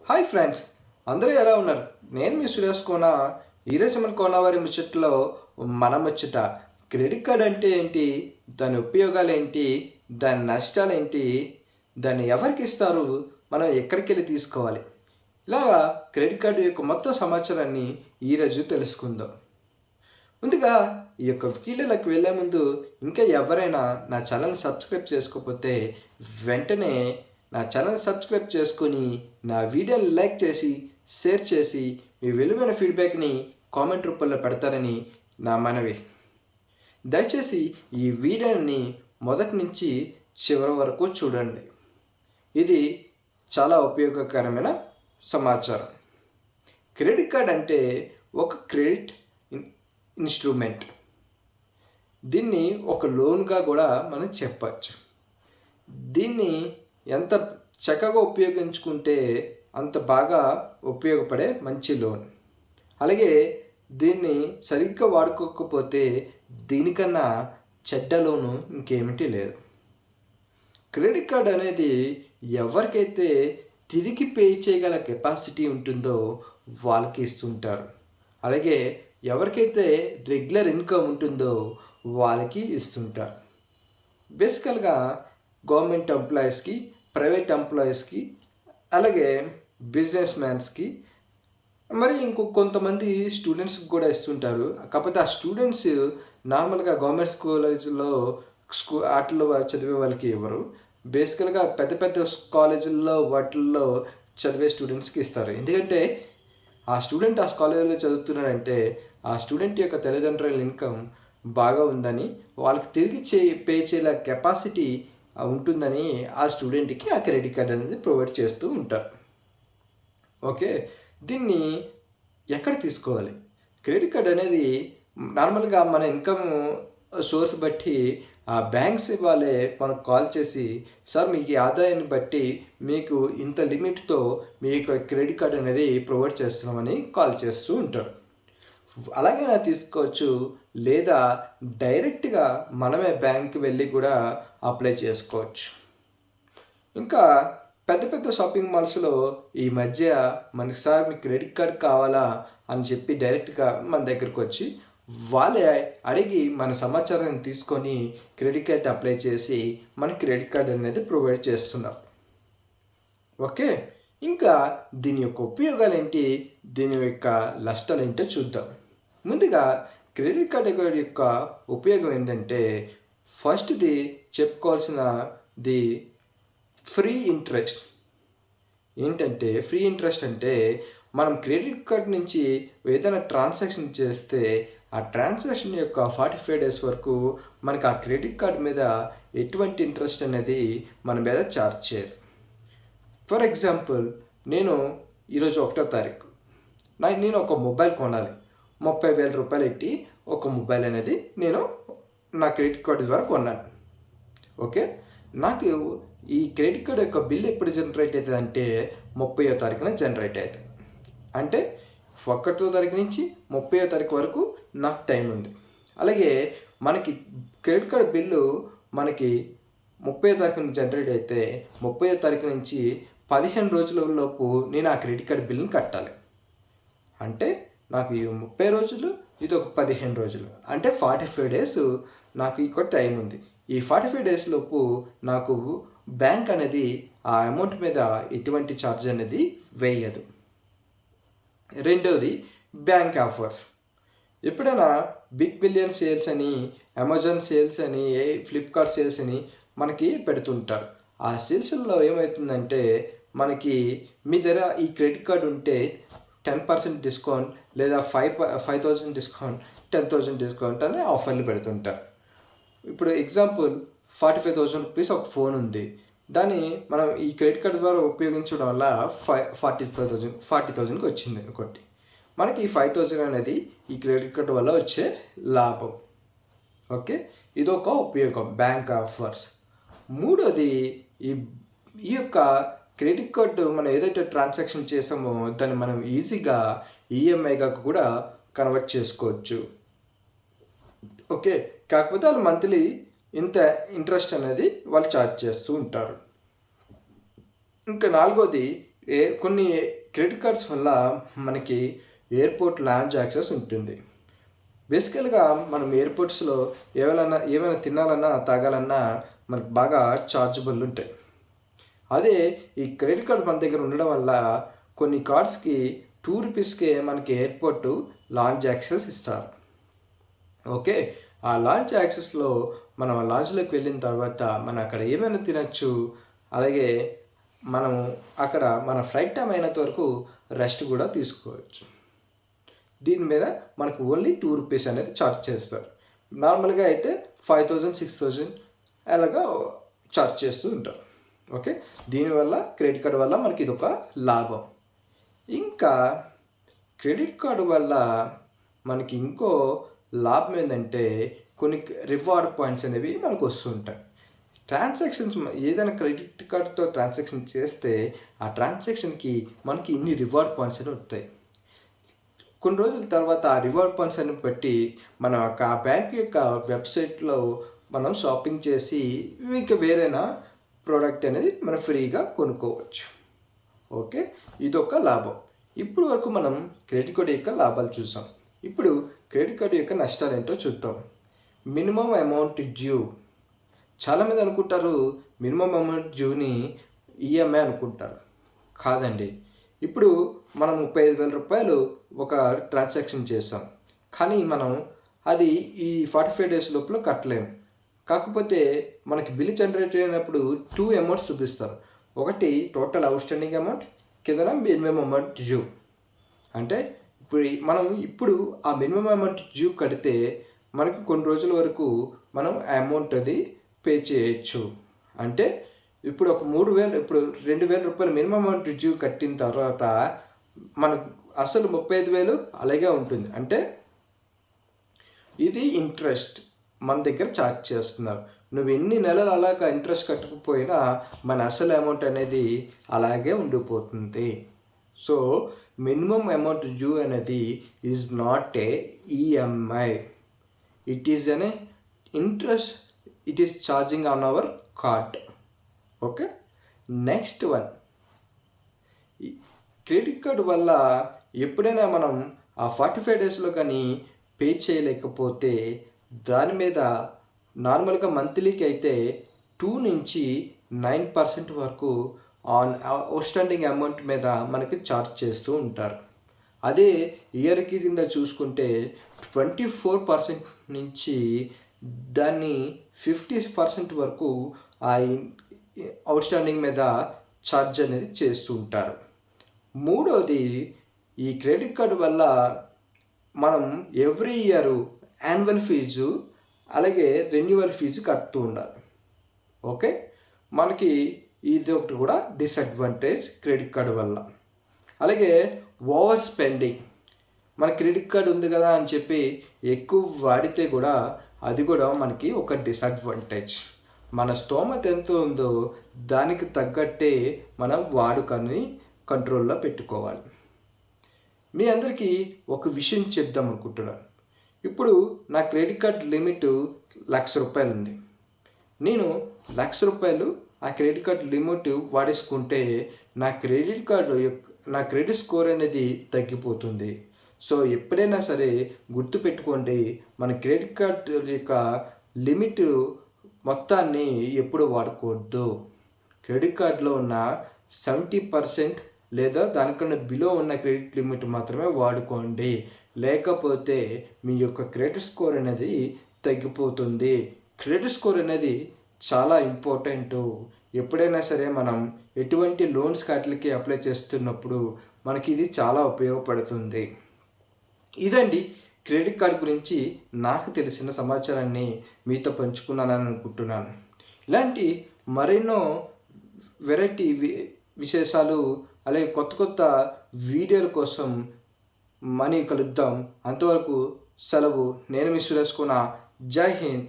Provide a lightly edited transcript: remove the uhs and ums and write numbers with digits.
Hi friends, అందరూ ఎలా ఉన్నారు? నేను మీ సురేష్ కోన. ఈరోజు మన కోనవారి ముచ్చట్లో మన ముచ్చట క్రెడిట్ కార్డ్ అంటే ఏంటి, దాని ఉపయోగాలు ఏంటి, దాని నష్టాలు ఏంటి, దాన్ని ఎవరికి ఇస్తారు, మనం ఎక్కడికి వెళ్ళి తీసుకోవాలి, ఇలాగా క్రెడిట్ కార్డు యొక్క మొత్తం సమాచారాన్ని ఈరోజు తెలుసుకుందాం. ముందుగా ఈ యొక్క వీడియోలోకి వెళ్ళే ముందు ఇంకా ఎవరైనా నా ఛానల్ సబ్స్క్రైబ్ చేసుకోకపోతే వెంటనే నా ఛానల్ సబ్స్క్రైబ్ చేసుకొని నా వీడియోని లైక్ చేసి షేర్ చేసి మీ విలువైన ఫీడ్బ్యాక్ని కామెంట్ రూపంలో పెడతారని నా మనవి. దయచేసి ఈ వీడియోని మొదటి నుంచి చివరి వరకు చూడండి. ఇది చాలా ఉపయోగకరమైన సమాచారం. క్రెడిట్ కార్డ్ అంటే ఒక క్రెడిట్ ఇన్స్ట్రుమెంట్. దీన్ని ఒక లోన్గా కూడా మనం చెప్పచ్చు. దీన్ని ఎంత చక్కగా ఉపయోగించుకుంటే అంత బాగా ఉపయోగపడే మంచి లోన్. అలాగే దీన్ని సరిగ్గా వాడుకోకపోతే దీనికన్నా చెడ్డ లోను ఇంకేమిటి లేదు. క్రెడిట్ కార్డ్ అనేది ఎవరికైతే తిరిగి పే చేయగల కెపాసిటీ ఉంటుందో వాళ్ళకి ఇస్తుంటారు. అలాగే ఎవరికైతే రెగ్యులర్ ఇన్కమ్ ఉంటుందో వాళ్ళకి ఇస్తుంటారు. బేసికల్గా గవర్నమెంట్ ఎంప్లాయీస్కి, ప్రైవేట్ ఎంప్లాయీస్కి, అలాగే బిజినెస్ మ్యాన్స్కి, మరి కొంతమంది స్టూడెంట్స్కి కూడా ఇస్తుంటారు. కాకపోతే ఆ స్టూడెంట్స్ నార్మల్గా గవర్నమెంట్ కాలేజీలో వాటిల్లో చదివే వాళ్ళకి ఇవ్వరు. బేసికల్గా పెద్ద పెద్ద కాలేజీల్లో వాటిల్లో చదివే స్టూడెంట్స్కి ఇస్తారు. ఎందుకంటే ఆ స్టూడెంట్ ఆ కాలేజీలో చదువుతున్నాడంటే ఆ స్టూడెంట్ యొక్క తల్లిదండ్రుల ఇన్కమ్ బాగా ఉందని, వాళ్ళకి తిరిగి పే చేయలే కెపాసిటీ ఉంటుందని ఆ స్టూడెంట్కి ఆ క్రెడిట్ కార్డ్ అనేది ప్రొవైడ్ చేస్తూ ఉంటారు. ఓకే, దీన్ని ఎక్కడ తీసుకోవాలి? క్రెడిట్ కార్డ్ అనేది నార్మల్గా మన ఇన్కమ్ సోర్స్ బట్టి ఆ బ్యాంక్స్ వాళ్ళే మనకు కాల్ చేసి, సార్ మీకు ఈ ఆదాయాన్ని బట్టి మీకు ఇంత లిమిట్తో మీకు క్రెడిట్ కార్డ్ అనేది ప్రొవైడ్ చేస్తున్నామని కాల్ చేస్తూ ఉంటారు. అలాగే తీసుకోవచ్చు, లేదా డైరెక్ట్గా మనమే బ్యాంక్కి వెళ్ళి కూడా అప్లై చేసుకోవచ్చు. ఇంకా పెద్ద పెద్ద షాపింగ్ మాల్స్లో ఈ మధ్య మనకి సార్ మీకు క్రెడిట్ కార్డ్ కావాలా అని చెప్పి డైరెక్ట్గా మన దగ్గరకు వచ్చి వాళ్ళే అడిగి మన సమాచారాన్ని తీసుకొని క్రెడిట్ కార్డ్ అప్లై చేసి మన క్రెడిట్ కార్డ్ అనేది ప్రొవైడ్ చేస్తున్నారు. ఓకే, ఇంకా దీని యొక్క ఉపయోగాలు ఏంటి, దీని యొక్క నష్టాలు ఏంటో చూద్దాం. ముందుగా క్రెడిట్ కార్డ్ యొక్క ఉపయోగం ఏంటంటే, ఫస్ట్ది చెప్పుకోవాల్సినది ఫ్రీ ఇంట్రెస్ట్. ఏంటంటే ఫ్రీ ఇంట్రెస్ట్ అంటే మనం క్రెడిట్ కార్డ్ నుంచి ఏదైనా ట్రాన్సాక్షన్ చేస్తే ఆ ట్రాన్సాక్షన్ యొక్క 45 డేస్ వరకు మనకు ఆ క్రెడిట్ కార్డ్ మీద ఎటువంటి ఇంట్రెస్ట్ అనేది మన మీద ఛార్జ్ చేయరు. ఫర్ ఎగ్జాంపుల్, నేను ఈరోజు 1వ తారీఖు నేను ఒక మొబైల్ కొనాలి. 30,000 రూపాయలు పెట్టి ఒక మొబైల్ అనేది నేను నా క్రెడిట్ కార్డు ద్వారా కొన్నాను. ఓకే, నాకు ఈ క్రెడిట్ కార్డు యొక్క బిల్ ఎప్పుడు జనరేట్ అవుతుంది అంటే 30వ తారీఖున జనరేట్ అవుతుంది. అంటే 1వ తారీఖు నుంచి 30వ తారీఖు వరకు నాకు టైం ఉంది. అలాగే మనకి క్రెడిట్ కార్డు బిల్లు మనకి 30వ తారీఖున జనరేట్ అయితే 30వ తారీఖు నుంచి 15 రోజుల లోపు నేను ఆ క్రెడిట్ కార్డు బిల్లుని కట్టాలి. అంటే నాకు ఈ 30 రోజులు, ఇది ఒక 15 రోజులు, అంటే 45 డేస్ నాకు ఇంకో టైం ఉంది. ఈ 45 డేస్ లోపు నాకు బ్యాంక్ అనేది ఆ అమౌంట్ మీద ఎటువంటి ఛార్జ్ అనేది వేయదు. రెండవది బ్యాంక్ ఆఫర్స్. ఎప్పుడైనా బిగ్ బిలియన్ సేల్స్ అని, అమెజాన్ సేల్స్ అని, ఫ్లిప్కార్ట్ సేల్స్ అని మనకి పెడుతుంటారు. ఆ సేల్స్లో ఏమవుతుందంటే మనకి మీ దగ్గర ఈ క్రెడిట్ కార్డు ఉంటే 10% డిస్కౌంట్, లేదా 5,000 డిస్కౌంట్, 10,000 డిస్కౌంట్ అనే ఆఫర్లు పెడుతుంటారు. ఇప్పుడు ఎగ్జాంపుల్ 45,000 రూపీస్ ఒక ఫోన్ ఉంది. దాన్ని మనం ఈ క్రెడిట్ కార్డు ద్వారా ఉపయోగించడం వల్ల 40,000కి వచ్చింది అనుకోండి. మనకి ఈ 5,000 అనేది ఈ క్రెడిట్ కార్డు వల్ల వచ్చే లాభం. ఓకే, ఇదొక ఉపయోగం, బ్యాంక్ ఆఫర్స్. మూడోది ఈ యొక్క క్రెడిట్ కార్డు మనం ఏదైతే ట్రాన్సాక్షన్ చేసామో దాన్ని మనం ఈజీగా ఈఎంఐగా కూడా కన్వర్ట్ చేసుకోవచ్చు. ఓకే, కాకపోతే వాళ్ళు మంత్లీ ఇంత ఇంట్రెస్ట్ అనేది వాళ్ళు ఛార్జ్ చేస్తూ ఉంటారు. ఇంకా నాలుగోది కొన్ని క్రెడిట్ కార్డ్స్ వల్ల మనకి ఎయిర్పోర్ట్ లాంజ్ యాక్సెస్ ఉంటుంది. బేసికల్గా మనం ఎయిర్పోర్ట్స్లో ఏమైనా తినాలన్నా తాగాలన్నా మనకు బాగా ఛార్జబుల్ ఉంటాయి. అదే ఈ క్రెడిట్ కార్డ్ మన దగ్గర ఉండడం వల్ల కొన్ని కార్డ్స్కి ₹2కే మనకి ఎయిర్పోర్టు లాంచ్ యాక్సెస్ ఇస్తారు. ఓకే, ఆ లాంచ్ యాక్సెస్లో మనం లాంచ్లోకి వెళ్ళిన తర్వాత మనం అక్కడ ఏమైనా తినచ్చు. అలాగే మనం అక్కడ మన ఫ్లైట్ టైం అయినంత వరకు రెస్ట్ కూడా తీసుకోవచ్చు. దీని మీద మనకు ఓన్లీ ₹2 అనేది ఛార్జ్ చేస్తారు. నార్మల్గా అయితే 5,000 6,000 అలాగా ఛార్జ్ చేస్తూ ఉంటారు. ఓకే, దీనివల్ల క్రెడిట్ కార్డు వల్ల మనకి ఇది ఒక లాభం. ఇంకా క్రెడిట్ కార్డు వల్ల మనకి ఇంకో లాభం ఏంటంటే కొన్ని రివార్డ్ పాయింట్స్ అనేవి మనకు వస్తుంటాయి. ట్రాన్సాక్షన్స్ ఏదైనా క్రెడిట్ కార్డుతో ట్రాన్సాక్షన్ చేస్తే ఆ ట్రాన్సాక్షన్కి మనకి ఇన్ని రివార్డ్ పాయింట్స్ అనేవి వస్తాయి. కొన్ని రోజుల తర్వాత ఆ రివార్డ్ పాయింట్స్ అని బట్టి మనం ఆ బ్యాంక్ యొక్క వెబ్సైట్లో మనం షాపింగ్ చేసి ఇంకా వేరేనా ప్రోడక్ట్ అనేది మనం ఫ్రీగా కొనుక్కోవచ్చు. ఓకే, ఇదొక లాభం. ఇప్పుడు వరకు మనం క్రెడిట్ కార్డు యొక్క లాభాలు చూసాం. ఇప్పుడు క్రెడిట్ కార్డు యొక్క నష్టాలు ఏంటో చూద్దాం. Minimum amount due. చాలామంది అనుకుంటారు మినిమం అమౌంట్ డ్యూని ఈఎంఐ అనుకుంటారు. కాదండి. ఇప్పుడు మనం ₹35,000 ఒక ట్రాన్సాక్షన్ చేసాం, కానీ మనం అది ఈ 45 డేస్ లోపల కట్టలేము. కాకపోతే మనకి బిల్ జనరేట్ అయినప్పుడు 2 అమౌంట్స్ చూపిస్తారు. ఒకటి టోటల్ అవుట్స్టాండింగ్ అమౌంట్, కింద మినిమం అమౌంట్ డ్యూ. అంటే ఇప్పుడు ఆ మినిమం అమౌంట్ డ్యూ కడితే మనకు కొన్ని రోజుల వరకు మనం అమౌంట్ అది పే చేయొచ్చు. అంటే ఇప్పుడు ఒక ₹3,000 మినిమం అమౌంట్ డ్యూ కట్టిన తర్వాత మనకు అసలు 35,000 అలాగే ఉంటుంది. అంటే ఇది ఇంట్రెస్ట్ మన దగ్గర ఛార్జ్ చేస్తున్నారు. నువ్వు ఎన్ని నెలలు అలాగా ఇంట్రెస్ట్ కట్టకపోయినా మన అసలు అమౌంట్ అనేది అలాగే ఉండిపోతుంది. సో మినిమం అమౌంట్ డ్యూ అనేది is not a EMI, it is an interest, it is charging on hour card. Okay, next one, credit card వల్ల ఎప్పుడైనా మనం ఆ 45 డేస్లో కానీ పే చేయలేకపోతే దాని మీద నార్మల్గా మంత్లీకి అయితే 2 నుంచి 9% వరకు ఆన్ అవుట్స్టాండింగ్ అమౌంట్ మీద మనకి ఛార్జ్ చేస్తూ ఉంటారు. అదే ఇయర్కి కింద చూసుకుంటే 24% నుంచి దాన్ని 50% వరకు ఆ అవుట్స్టాండింగ్ మీద ఛార్జ్ అనేది చేస్తూ ఉంటారు. మూడోది, ఈ క్రెడిట్ కార్డు వల్ల మనం ఎవ్రీ ఇయర్ యాన్యువల్ ఫీజు అలాగే రెన్యువల్ ఫీజు కడుతూ ఉండాలి. ఓకే, మనకి ఇది ఒకటి కూడా డిసడ్వాంటేజ్ క్రెడిట్ కార్డు వల్ల. అలాగే ఓవర్ స్పెండింగ్. మన క్రెడిట్ కార్డు ఉంది కదా అని చెప్పి ఎక్కువ వాడితే కూడా అది కూడా మనకి ఒక డిసడ్వాంటేజ్. మన స్తోమత ఎంత ఉందో దానికి తగ్గట్టే మనం వాడుకని కంట్రోల్లో పెట్టుకోవాలి. మీ అందరికీ ఒక విషయం చెప్దాం అనుకుంటున్నాను. ఇప్పుడు నా క్రెడిట్ కార్డ్ లిమిట్ ₹1,00,000 ఉంది. నేను ₹1,00,000 ఆ క్రెడిట్ కార్డ్ లిమిట్ వాడేసుకుంటే నా క్రెడిట్ స్కోర్ అనేది తగ్గిపోతుంది. సో ఎప్పుడైనా సరే గుర్తుపెట్టుకోండి, మన క్రెడిట్ కార్డ్ యొక్క లిమిట్ మొత్తాన్ని ఎప్పుడు వాడకూడదు. క్రెడిట్ కార్డులో ఉన్న 70% లేదా దానికన్నా బిలో ఉన్న క్రెడిట్ లిమిట్ మాత్రమే వాడుకోండి. లేకపోతే మీ యొక్క క్రెడిట్ స్కోర్ అనేది తగ్గిపోతుంది. క్రెడిట్ స్కోర్ అనేది చాలా ఇంపార్టెంట్. ఎప్పుడైనా సరే మనం ఎటువంటి లోన్స్ వాటికి అప్లై చేస్తున్నప్పుడు మనకి ఇది చాలా ఉపయోగపడుతుంది. ఇదండి క్రెడిట్ కార్డ్ గురించి నాకు తెలిసిన సమాచారాన్ని మీతో పంచుకున్నానని అనుకుంటున్నాను. ఇలాంటి మరెన్నో వెరైటీ విశేషాలు అలాగే కొత్త కొత్త వీడియోల కోసం మనీ కలుద్దాం. అంతవరకు సెలవు. నేను మీ సురేష్ కుమార్. జై హింద్.